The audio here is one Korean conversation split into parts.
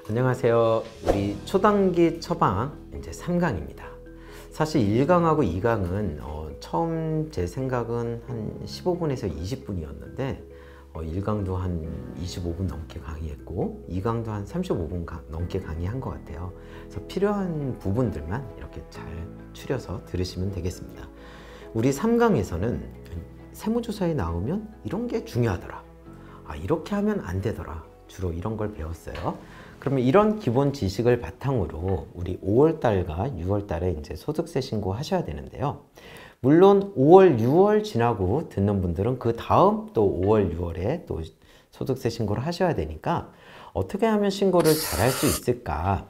안녕하세요. 우리 초단기 처방 이제 3강입니다. 사실 1강하고 2강은 처음 제 생각은 한 15분에서 20분이었는데 1강도 한 25분 넘게 강의했고 2강도 한 35분 넘게 강의한 것 같아요. 그래서 필요한 부분들만 이렇게 잘 추려서 들으시면 되겠습니다. 우리 3강에서는 세무조사에 나오면 이런 게 중요하더라. 이렇게 하면 안 되더라. 주로 이런 걸 배웠어요. 그러면 이런 기본 지식을 바탕으로 우리 5월달과 6월달에 이제 소득세 신고 하셔야 되는데요. 물론 5월, 6월 지나고 듣는 분들은 그 다음 또 5월, 6월에 또 소득세 신고를 하셔야 되니까 어떻게 하면 신고를 잘 할 수 있을까?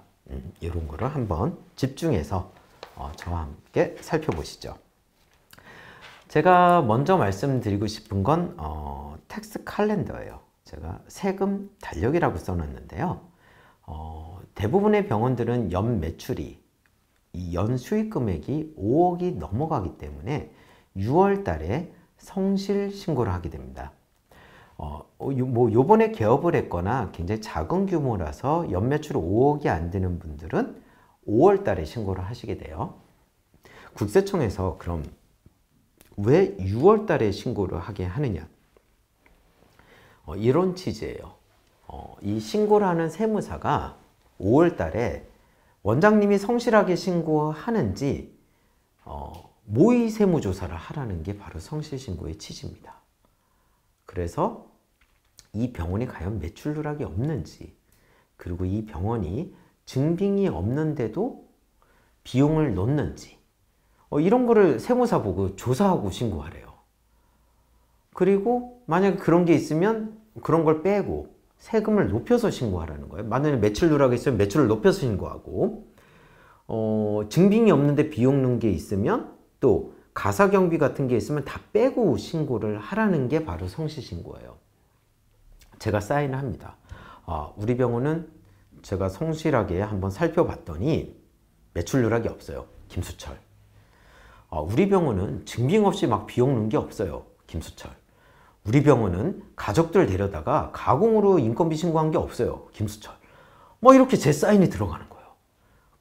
이런 거를 한번 집중해서 저와 함께 살펴보시죠. 제가 먼저 말씀드리고 싶은 건 텍스 칼렌더예요. 제가 세금 달력이라고 써놨는데요. 대부분의 병원들은 연 매출이 이 연 수익 금액이 5억이 넘어가기 때문에 6월 달에 성실 신고를 하게 됩니다. 요번에 개업을 했거나 굉장히 작은 규모라서 연 매출 5억이 안 되는 분들은 5월 달에 신고를 하시게 돼요. 국세청에서 그럼 왜 6월 달에 신고를 하게 하느냐? 이런 취지예요. 이 신고를 하는 세무사가 5월 달에 원장님이 성실하게 신고하는지 모의 세무조사를 하라는 게 바로 성실신고의 취지입니다. 그래서 이 병원이 과연 매출 누락이 없는지, 그리고 이 병원이 증빙이 없는데도 비용을 넣는지 이런 거를 세무사 보고 조사하고 신고하래요. 그리고 만약에 그런 게 있으면 그런 걸 빼고 세금을 높여서 신고하라는 거예요. 만약에 매출 누락이 있으면 매출을 높여서 신고하고 증빙이 없는데 비용 넣은 게 있으면 또 가사경비 같은 게 있으면 다 빼고 신고를 하라는 게 바로 성실신고예요. 제가 사인을 합니다. 우리 병원은 제가 성실하게 한번 살펴봤더니 매출 누락이 없어요. 김수철. 우리 병원은 증빙 없이 막 비용 넣은 게 없어요. 김수철. 우리 병원은 가족들 데려다가 가공으로 인건비 신고한 게 없어요. 김수철. 이렇게 제 사인이 들어가는 거예요.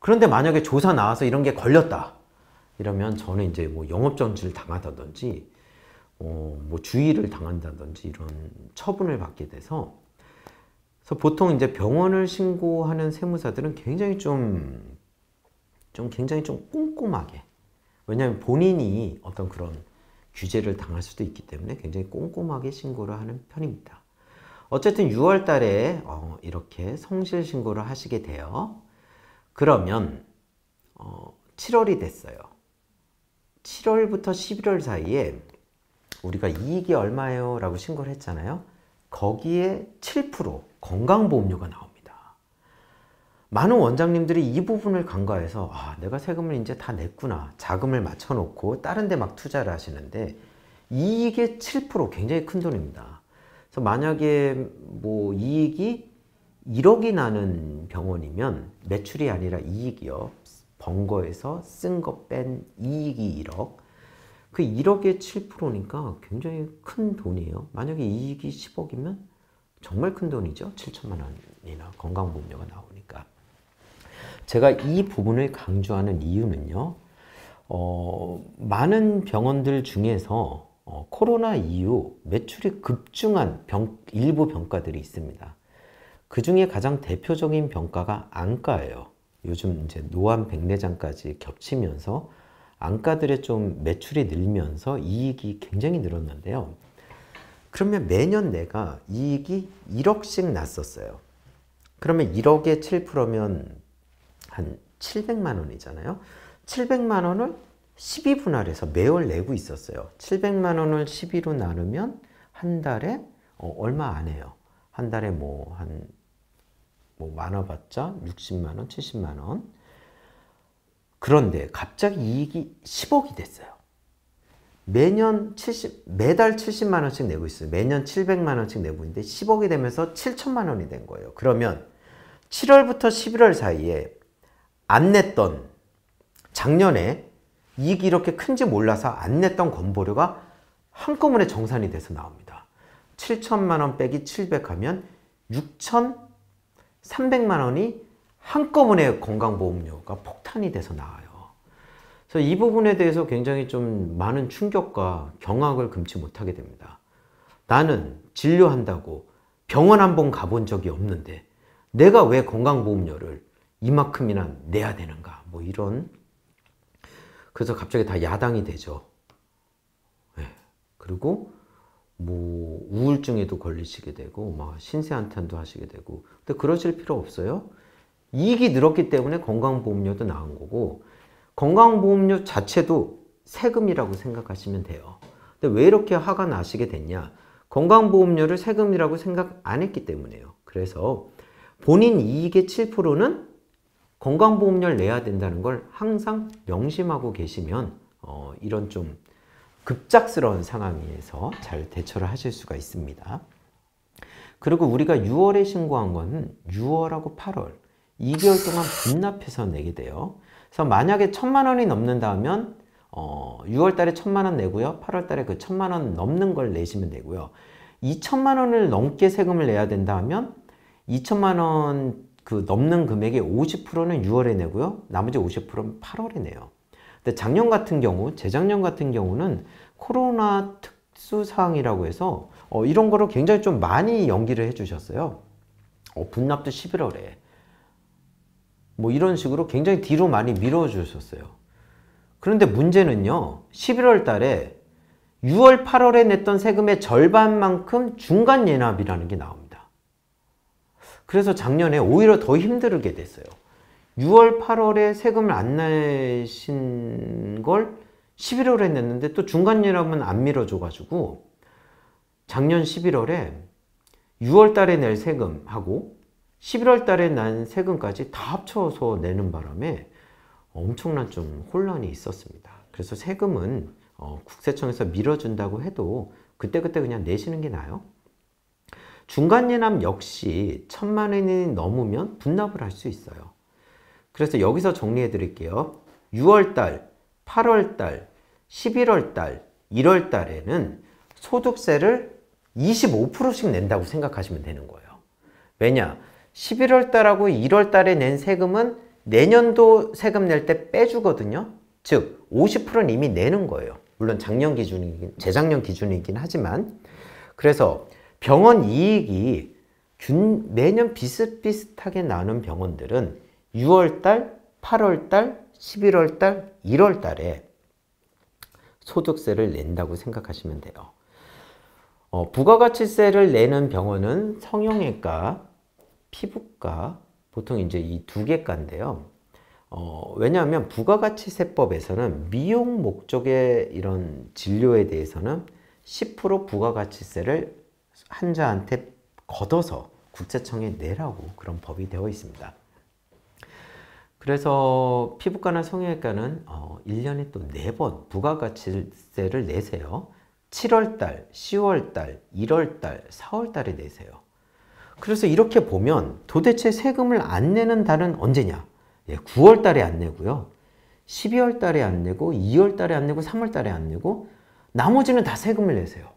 그런데 만약에 조사 나와서 이런 게 걸렸다. 이러면 저는 이제 영업정지를 당하다든지, 주의를 당한다든지 이런 처분을 받게 돼서, 그래서 보통 이제 병원을 신고하는 세무사들은 굉장히 굉장히 좀 꼼꼼하게, 왜냐하면 본인이 어떤 그런 규제를 당할 수도 있기 때문에 굉장히 꼼꼼하게 신고를 하는 편입니다. 어쨌든 6월 달에 이렇게 성실 신고를 하시게 돼요. 그러면 7월이 됐어요. 7월부터 11월 사이에 우리가 이익이 얼마예요? 라고 신고를 했잖아요. 거기에 7% 건강보험료가 나옵니다. 많은 원장님들이 이 부분을 간과해서 내가 세금을 이제 다 냈구나, 자금을 맞춰놓고 다른 데 막 투자를 하시는데 이익의 7% 굉장히 큰 돈입니다. 그래서 만약에 이익이 1억이 나는 병원이면 매출이 아니라 이익이요. 번 거에서 쓴 거 뺀 이익이 1억. 그 1억의 7%니까 굉장히 큰 돈이에요. 만약에 이익이 10억이면 정말 큰 돈이죠. 7천만 원이나 건강보험료가 나오니까. 제가 이 부분을 강조하는 이유는요. 많은 병원들 중에서 코로나 이후 매출이 급증한 일부 병가들이 있습니다. 그 중에 가장 대표적인 병가가 안과예요. 요즘 이제 노안 백내장까지 겹치면서 안과들의 좀 매출이 늘면서 이익이 굉장히 늘었는데요. 그러면 매년 내가 이익이 1억씩 났었어요. 그러면 1억에 7%면 한 700만 원이잖아요. 700만 원을 12분할해서 매월 내고 있었어요. 700만 원을 12로 나누면 한 달에 얼마 안 해요. 한 달에 많아봤자 60만 원, 70만 원. 그런데 갑자기 이익이 10억이 됐어요. 매달 70만 원씩 내고 있어요. 매년 700만 원씩 내고 있는데 10억이 되면서 7천만 원이 된 거예요. 그러면 7월부터 11월 사이에 안 냈던, 작년에 이익이 이렇게 큰지 몰라서 안 냈던 건보료가 한꺼번에 정산이 돼서 나옵니다. 7천만 원 빼기 700 하면 300만 원이 한꺼번에 건강보험료가 폭탄이 돼서 나와요. 그래서 이 부분에 대해서 굉장히 좀 많은 충격과 경악을 금치 못하게 됩니다. 나는 진료한다고 병원 한번 가본 적이 없는데 내가 왜 건강보험료를 이만큼이나 내야 되는가, 뭐 이런. 그래서 갑자기 다 야당이 되죠. 네. 그리고 뭐 우울증에도 걸리시게 되고 막 신세한탄도 하시게 되고. 근데 그러실 필요 없어요. 이익이 늘었기 때문에 건강보험료도 나온 거고, 건강보험료 자체도 세금이라고 생각하시면 돼요. 근데 왜 이렇게 화가 나시게 됐냐? 건강보험료를 세금이라고 생각 안 했기 때문에요. 그래서 본인 이익의 7%는 건강보험료를 내야 된다는 걸 항상 명심하고 계시면 이런 좀 급작스러운 상황에서 잘 대처를 하실 수가 있습니다. 그리고 우리가 6월에 신고한 거는 6월하고 8월 2개월 동안 분납해서 내게 돼요. 그래서 만약에 1,000만 원이 넘는다 하면 6월 달에 1,000만 원 내고요. 8월 달에 그 1,000만 원 넘는 걸 내시면 되고요. 2,000만 원을 넘게 세금을 내야 된다 하면 2,000만 원 그 넘는 금액의 50%는 6월에 내고요. 나머지 50%는 8월에 내요. 근데 작년 같은 경우, 재작년 같은 경우는 코로나 특수사항이라고 해서 이런 거를 굉장히 좀 많이 연기를 해주셨어요. 분납도 11월에. 뭐 이런 식으로 굉장히 뒤로 많이 밀어주셨어요. 그런데 문제는요, 11월 달에 6월, 8월에 냈던 세금의 절반만큼 중간 예납이라는 게 나옵니다. 그래서 작년에 오히려 더 힘들게 됐어요. 6월, 8월에 세금을 안 내신 걸 11월에 냈는데 또 중간 예납은 안 밀어줘가지고 작년 11월에 6월 달에 낼 세금하고 11월 달에 난 세금까지 다 합쳐서 내는 바람에 엄청난 좀 혼란이 있었습니다. 그래서 세금은 국세청에서 밀어준다고 해도 그때그때 그냥 내시는 게 나아요. 중간예납 역시 1,000만 원이 넘으면 분납을 할 수 있어요. 그래서 여기서 정리해 드릴게요. 6월달, 8월달, 11월달, 1월달에는 소득세를 25%씩 낸다고 생각하시면 되는 거예요. 왜냐? 11월달하고 1월달에 낸 세금은 내년도 세금 낼 때 빼주거든요. 즉 50%는 이미 내는 거예요. 물론 재작년 기준이긴 하지만. 그래서 병원 이익이 매년 비슷비슷하게 나는 병원들은 6월달, 8월달, 11월달, 1월달에 소득세를 낸다고 생각하시면 돼요. 부가가치세를 내는 병원은 성형외과, 피부과, 보통 이제 이 두 개과인데요. 왜냐하면 부가가치세법에서는 미용 목적의 이런 진료에 대해서는 10% 부가가치세를 환자한테 걷어서 국세청에 내라고 그런 법이 되어 있습니다. 그래서 피부과나 성형외과는 1년에 또 4번 부가가치세를 내세요. 7월달, 10월달, 1월달, 4월달에 내세요. 그래서 이렇게 보면 도대체 세금을 안 내는 달은 언제냐? 9월달에 안 내고요. 12월달에 안 내고 2월달에 안 내고 3월달에 안 내고 나머지는 다 세금을 내세요.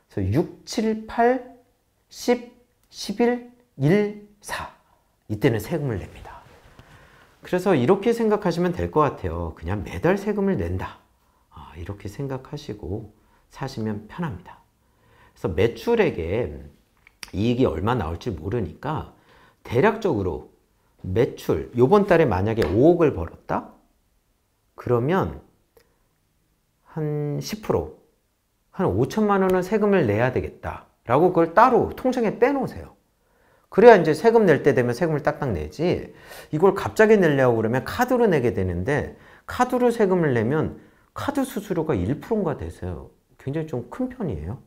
그래서 6, 7, 8, 10, 11, 1, 4 이때는 세금을 냅니다. 그래서 이렇게 생각하시면 될 것 같아요. 그냥 매달 세금을 낸다. 이렇게 생각하시고 사시면 편합니다. 그래서 매출액에 이익이 얼마 나올지 모르니까 대략적으로 매출, 요번 달에 만약에 5억을 벌었다? 그러면 한 10%, 한 5천만 원은 세금을 내야 되겠다 라고 그걸 따로 통장에 빼놓으세요. 그래야 이제 세금 낼 때 되면 세금을 딱딱 내지, 이걸 갑자기 내려고 그러면 카드로 내게 되는데 카드로 세금을 내면 카드 수수료가 1%인가 돼서요. 굉장히 좀 큰 편이에요.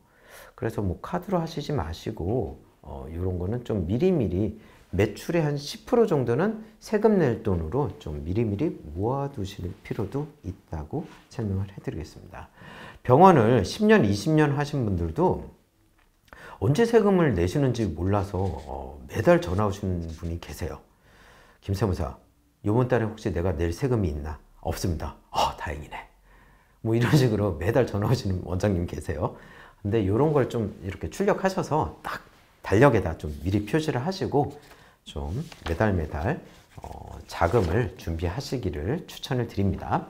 그래서 뭐 카드로 하시지 마시고 이런 거는 좀 미리미리 매출의 한 10% 정도는 세금 낼 돈으로 좀 미리미리 모아두실 필요도 있다고 설명을 해드리겠습니다. 병원을 10년, 20년 하신 분들도 언제 세금을 내시는지 몰라서 매달 전화 오시는 분이 계세요. 김세무사, 이번 달에 혹시 내가 낼 세금이 있나? 없습니다. 다행이네. 뭐 이런 식으로 매달 전화 오시는 원장님 계세요. 근데 이런 걸 좀 이렇게 출력하셔서 딱 달력에다 좀 미리 표시를 하시고 좀 매달 자금을 준비하시기를 추천을 드립니다.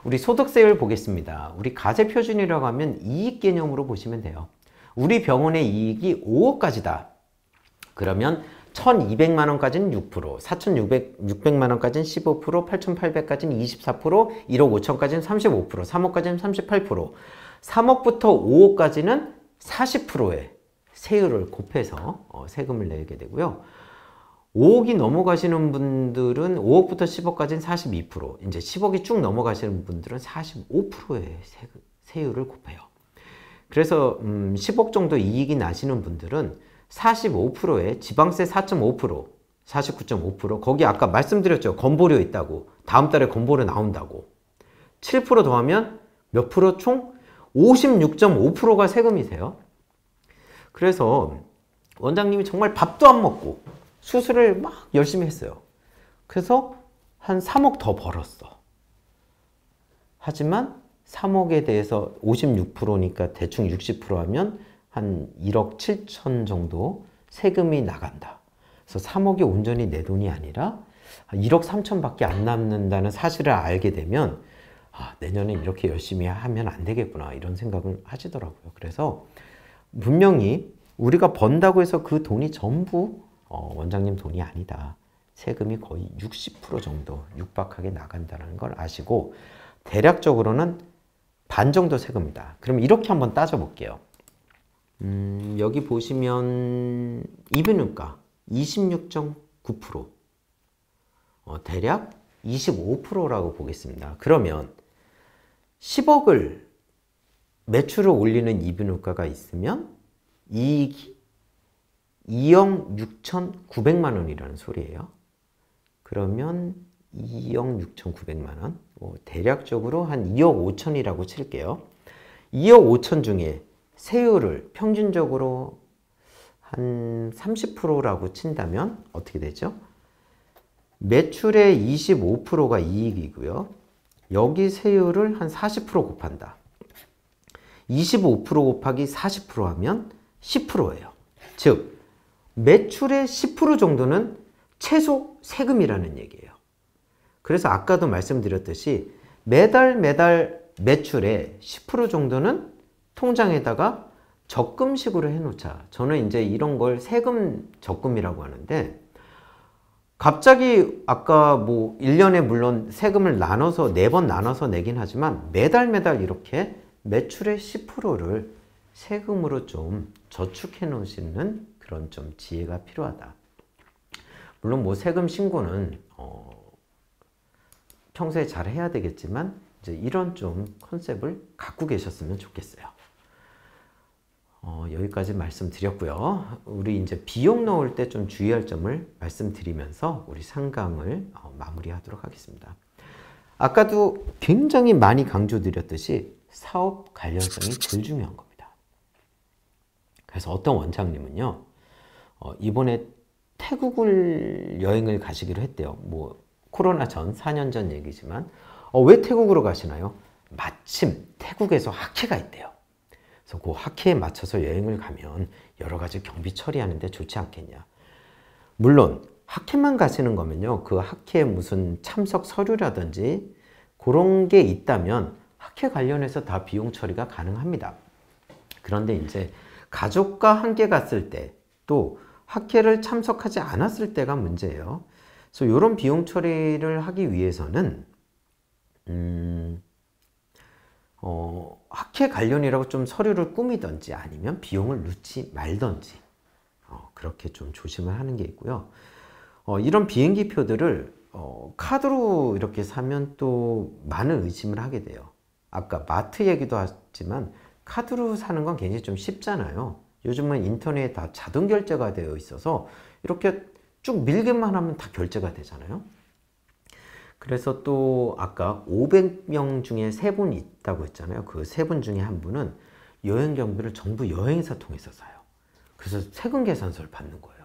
우리 소득세율 보겠습니다. 우리 가세표준이라고 하면 이익 개념으로 보시면 돼요. 우리 병원의 이익이 5억까지다. 그러면 1,200만 원까지는 6%, 4,600만 원까지는 15%, 8,800까지는 24%, 1억 5천까지는 35%, 3억까지는 38%, 3억부터 5억까지는 40%의 세율을 곱해서 세금을 내게 되고요. 5억이 넘어가시는 분들은 5억부터 10억까지는 42%, 이제 10억이 쭉 넘어가시는 분들은 45%의 세율을 곱해요. 그래서 10억 정도 이익이 나시는 분들은 45%의 지방세 4.5%, 49.5%, 거기 아까 말씀드렸죠. 건보료 있다고. 다음 달에 건보료 나온다고. 7% 더하면 몇 프로? 총 56.5%가 세금이세요. 그래서 원장님이 정말 밥도 안 먹고 수술을 막 열심히 했어요. 그래서 한 3억 더 벌었어. 하지만 3억에 대해서 56%니까 대충 60% 하면 한 1억 7천 정도 세금이 나간다. 그래서 3억이 온전히 내 돈이 아니라 1억 3천밖에 안 남는다는 사실을 알게 되면 내년에 이렇게 열심히 하면 안 되겠구나 이런 생각을 하시더라고요. 그래서 분명히 우리가 번다고 해서 그 돈이 전부 원장님 돈이 아니다. 세금이 거의 60% 정도 육박하게 나간다는 걸 아시고 대략적으로는 반 정도 세금이다. 그럼 이렇게 한번 따져볼게요. 여기 보시면 이비인후과 26.9%, 대략 25%라고 보겠습니다. 그러면 10억을 매출을 올리는 이비인후과가 있으면 이익이 2억 6,900만 원이라는 소리예요. 그러면 2억 6,900만 원, 대략적으로 한 2억 5천이라고 칠게요. 2억 5천 중에 세율을 평균적으로 한 30%라고 친다면 어떻게 되죠? 매출의 25%가 이익이고요. 여기 세율을 한 40% 곱한다. 25% 곱하기 40% 하면 10%예요. 즉 매출의 10% 정도는 최소 세금이라는 얘기예요. 그래서 아까도 말씀드렸듯이 매달 매출의 10% 정도는 통장에다가 적금식으로 해놓자. 저는 이제 이런 걸 세금 적금이라고 하는데, 갑자기 아까 뭐 1년에 물론 세금을 나눠서 4번 나눠서 내긴 하지만 매달 이렇게 매출의 10%를 세금으로 좀 저축해 놓으시는 그런 좀 지혜가 필요하다. 물론 뭐 세금 신고는 평소에 잘 해야 되겠지만 이제 이런 좀 컨셉을 갖고 계셨으면 좋겠어요. 여기까지 말씀드렸고요. 우리 이제 비용 넣을 때 좀 주의할 점을 말씀드리면서 우리 상강을 마무리하도록 하겠습니다. 아까도 굉장히 많이 강조드렸듯이 사업 관련성이 제일 중요한 겁니다. 그래서 어떤 원장님은요, 이번에 태국을 여행을 가시기로 했대요. 뭐 코로나 전 4년 전 얘기지만 왜 태국으로 가시나요? 마침 태국에서 학회가 있대요. 그래서 그 학회에 맞춰서 여행을 가면 여러 가지 경비 처리하는데 좋지 않겠냐. 물론 학회만 가시는 거면요, 그 학회에 무슨 참석 서류라든지 그런 게 있다면 학회 관련해서 다 비용 처리가 가능합니다. 그런데 이제 가족과 함께 갔을 때 또 학회를 참석하지 않았을 때가 문제예요. 그래서 이런 비용 처리를 하기 위해서는 학회 관련이라고 좀 서류를 꾸미든지 아니면 비용을 넣지 말든지 그렇게 좀 조심을 하는 게 있고요. 이런 비행기 표들을 카드로 이렇게 사면 또 많은 의심을 하게 돼요. 아까 마트 얘기도 하지만 카드로 사는 건 굉장히 좀 쉽잖아요. 요즘은 인터넷에 다 자동 결제가 되어 있어서 이렇게 쭉 밀기만 하면 다 결제가 되잖아요. 그래서 또 아까 500명 중에 3분 있다고 했잖아요. 그 3분 중에 한 분은 여행 경비를 정부 여행사 통해서 사요. 그래서 세금 계산서를 받는 거예요.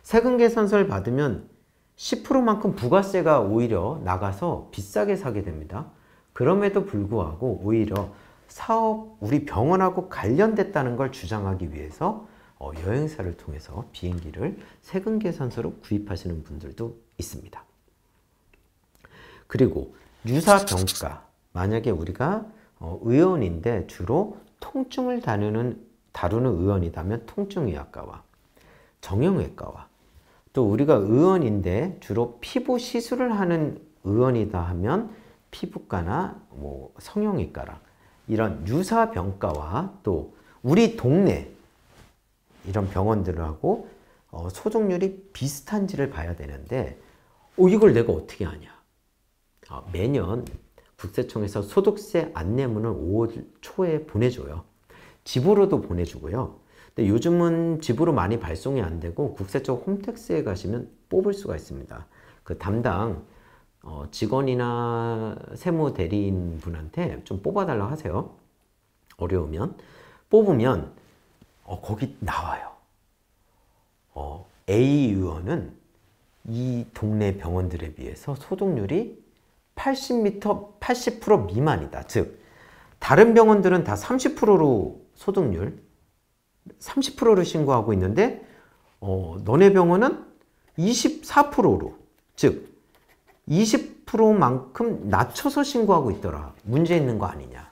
세금 계산서를 받으면 10%만큼 부가세가 오히려 나가서 비싸게 사게 됩니다. 그럼에도 불구하고 오히려 사업, 우리 병원하고 관련됐다는 걸 주장하기 위해서 여행사를 통해서 비행기를 세금 계산서로 구입하시는 분들도 있습니다. 그리고 유사병가, 만약에 우리가 의원인데 주로 통증을 다루는 의원이라면 통증의학과와 정형외과와, 또 우리가 의원인데 주로 피부 시술을 하는 의원이다 하면 피부과나 뭐 성형외과랑 이런 유사병가와 또 우리 동네 이런 병원들하고 소득률이 비슷한지를 봐야 되는데 이걸 내가 어떻게 아냐. 매년 국세청에서 소득세 안내문을 5월 초에 보내줘요. 집으로도 보내주고요. 근데 요즘은 집으로 많이 발송이 안 되고 국세청 홈택스에 가시면 뽑을 수가 있습니다. 그 담당 직원이나 세무 대리인 분한테 좀 뽑아달라고 하세요. 어려우면. 뽑으면 거기 나와요. A 의원은 이 동네 병원들에 비해서 소득률이 80% 미만이다. 즉 다른 병원들은 다 30%로 소득률 30%로 신고하고 있는데 너네 병원은 24%로, 즉 20%만큼 낮춰서 신고하고 있더라. 문제 있는 거 아니냐.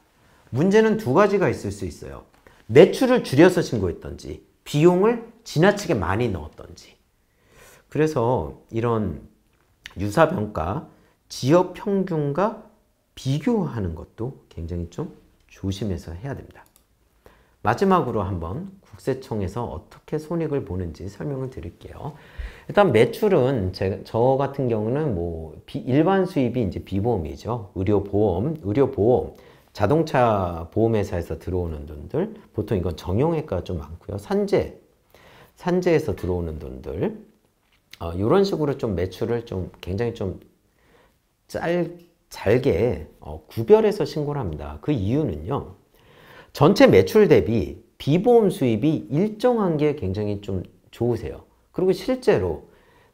문제는 두 가지가 있을 수 있어요. 매출을 줄여서 신고했던지 비용을 지나치게 많이 넣었던지. 그래서 이런 유사병가 지역 평균과 비교하는 것도 굉장히 좀 조심해서 해야 됩니다. 마지막으로 한번 국세청에서 어떻게 손익을 보는지 설명을 드릴게요. 일단 매출은 저 같은 경우는 뭐 일반 수입이 이제 비보험이죠. 의료보험, 자동차 보험회사에서 들어오는 돈들, 보통 이건 정형외과가 좀 많고요. 산재에서 들어오는 돈들, 이런 식으로 좀 매출을 좀 굉장히 좀 잘게 구별해서 신고를 합니다. 그 이유는요, 전체 매출 대비 비보험 수입이 일정한 게 굉장히 좀 좋으세요. 그리고 실제로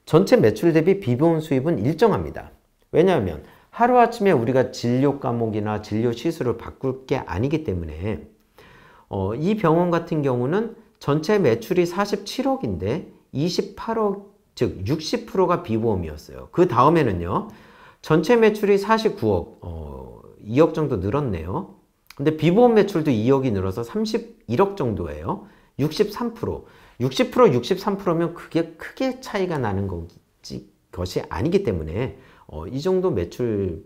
전체 매출 대비 비보험 수입은 일정합니다. 왜냐하면 하루아침에 우리가 진료 과목이나 진료 시술을 바꿀 게 아니기 때문에 이 병원 같은 경우는 전체 매출이 47억인데 28억, 즉 60%가 비보험이었어요. 그 다음에는요, 전체 매출이 49억, 2억 정도 늘었네요. 근데 비보험 매출도 2억이 늘어서 31억 정도예요. 63%. 60%, 63%면 그게 크게 차이가 나는 것이 아니기 때문에 이 정도 매출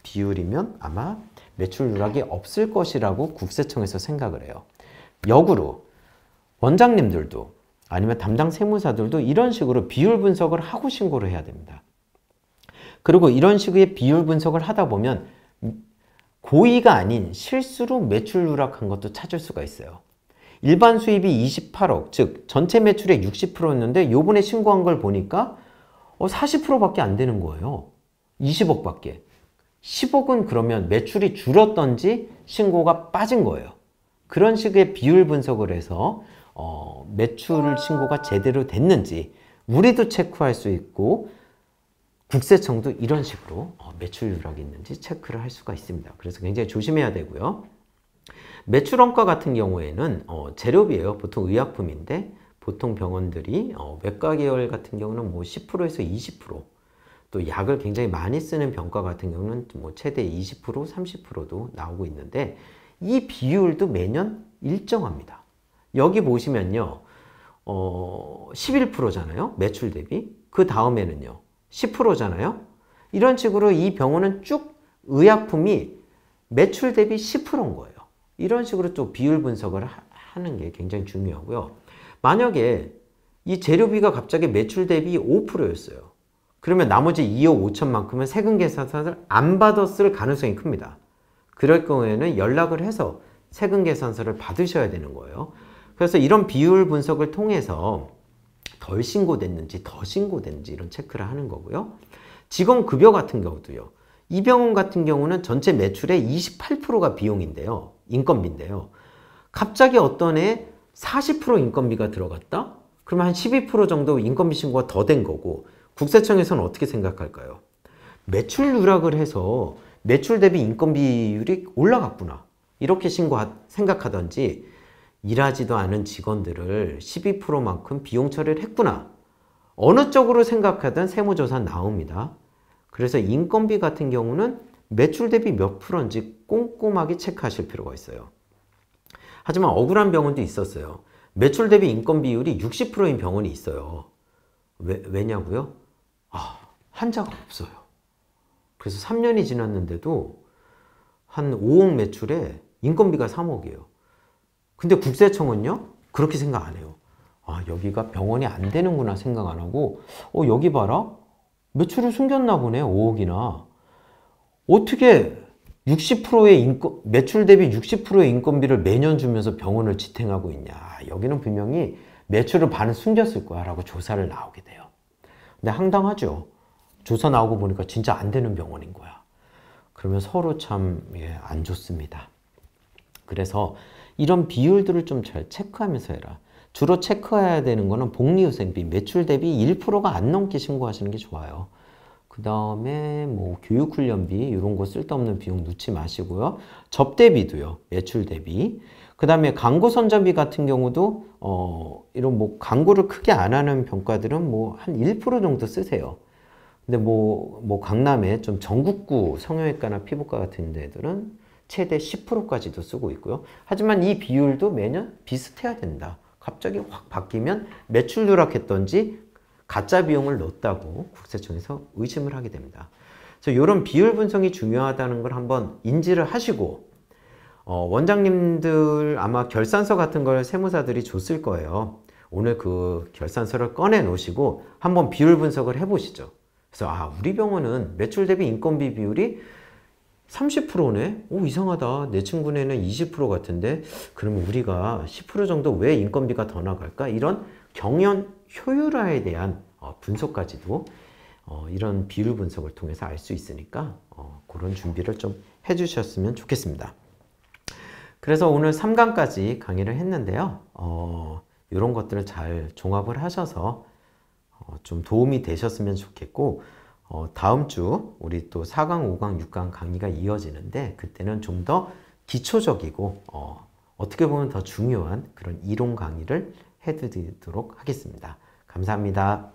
비율이면 아마 매출 누락이 없을 것이라고 국세청에서 생각을 해요. 역으로 원장님들도 아니면 담당 세무사들도 이런 식으로 비율 분석을 하고 신고를 해야 됩니다. 그리고 이런 식의 비율 분석을 하다 보면 고의가 아닌 실수로 매출 누락한 것도 찾을 수가 있어요. 일반 수입이 28억, 즉 전체 매출의 60%였는데 요번에 신고한 걸 보니까 40%밖에 안 되는 거예요. 20억밖에. 10억은 그러면 매출이 줄었던지 신고가 빠진 거예요. 그런 식의 비율 분석을 해서 매출 신고가 제대로 됐는지 우리도 체크할 수 있고 국세청도 이런 식으로 매출 누락이 있는지 체크를 할 수가 있습니다. 그래서 굉장히 조심해야 되고요. 매출원가 같은 경우에는 재료비예요. 보통 의약품인데 보통 병원들이 외과 계열 같은 경우는 뭐 10%에서 20%, 또 약을 굉장히 많이 쓰는 병과 같은 경우는 뭐 최대 20%, 30%도 나오고 있는데 이 비율도 매년 일정합니다. 여기 보시면요, 11%잖아요. 매출 대비. 그 다음에는요, 10%잖아요. 이런 식으로 이 병원은 쭉 의약품이 매출 대비 10%인 거예요. 이런 식으로 또 비율 분석을 하는 게 굉장히 중요하고요. 만약에 이 재료비가 갑자기 매출 대비 5%였어요. 그러면 나머지 2억 5천만큼은 세금 계산서를 안 받았을 가능성이 큽니다. 그럴 경우에는 연락을 해서 세금 계산서를 받으셔야 되는 거예요. 그래서 이런 비율 분석을 통해서 덜 신고됐는지 더 신고됐는지 이런 체크를 하는 거고요. 직원급여 같은 경우도요. 이 병원 같은 경우는 전체 매출의 28%가 비용인데요. 인건비인데요. 갑자기 어떤 해 40% 인건비가 들어갔다? 그러면 한 12% 정도 인건비 신고가 더 된 거고 국세청에서는 어떻게 생각할까요? 매출 누락을 해서 매출 대비 인건비율이 올라갔구나. 이렇게 생각하던지 일하지도 않은 직원들을 12%만큼 비용 처리를 했구나. 어느 쪽으로 생각하든 세무조사는 나옵니다. 그래서 인건비 같은 경우는 매출 대비 몇 프로인지 꼼꼼하게 체크하실 필요가 있어요. 하지만 억울한 병원도 있었어요. 매출 대비 인건비 비율이 60%인 병원이 있어요. 왜냐고요? 환자가 없어요. 그래서 3년이 지났는데도 한 5억 매출에 인건비가 3억이에요. 근데 국세청은요? 그렇게 생각 안 해요. 여기가 병원이 안 되는구나 생각 안 하고 여기 봐라. 매출을 숨겼나 보네. 5억이나. 어떻게 60%의 매출 대비 60%의 인건비를 매년 주면서 병원을 지탱하고 있냐. 여기는 분명히 매출을 반은 숨겼을 거야 라고 조사를 나오게 돼요. 근데 황당하죠. 조사 나오고 보니까 진짜 안 되는 병원인 거야. 그러면 서로 참 안 좋습니다. 그래서 이런 비율들을 좀 잘 체크하면서 해라. 주로 체크해야 되는 거는 복리후생비, 매출 대비 1%가 안 넘게 신고하시는 게 좋아요. 그 다음에 뭐 교육훈련비 이런 거 쓸데없는 비용 넣지 마시고요. 접대비도요. 매출 대비. 그 다음에 광고 선전비 같은 경우도 이런 뭐 광고를 크게 안 하는 병과들은 뭐 한 1% 정도 쓰세요. 근데 뭐 강남에 좀 전국구 성형외과나 피부과 같은 데들은 최대 10%까지도 쓰고 있고요. 하지만 이 비율도 매년 비슷해야 된다. 갑자기 확 바뀌면 매출 누락했던지 가짜 비용을 넣었다고 국세청에서 의심을 하게 됩니다. 그래서 이런 비율 분석이 중요하다는 걸 한번 인지를 하시고 원장님들 아마 결산서 같은 걸 세무사들이 줬을 거예요. 오늘 그 결산서를 꺼내 놓으시고 한번 비율 분석을 해보시죠. 그래서 우리 병원은 매출 대비 인건비 비율이 30%네? 이상하다. 내 친구네는 20% 같은데 그러면 우리가 10% 정도 왜 인건비가 더 나갈까? 이런 경연 효율화에 대한 분석까지도 이런 비율 분석을 통해서 알 수 있으니까 그런 준비를 좀 해주셨으면 좋겠습니다. 그래서 오늘 3강까지 강의를 했는데요. 이런 것들을 잘 종합을 하셔서 좀 도움이 되셨으면 좋겠고 다음 주 우리 또 4강, 5강, 6강 강의가 이어지는데 그때는 좀 더 기초적이고 어떻게 보면 더 중요한 그런 이론 강의를 해드리도록 하겠습니다. 감사합니다.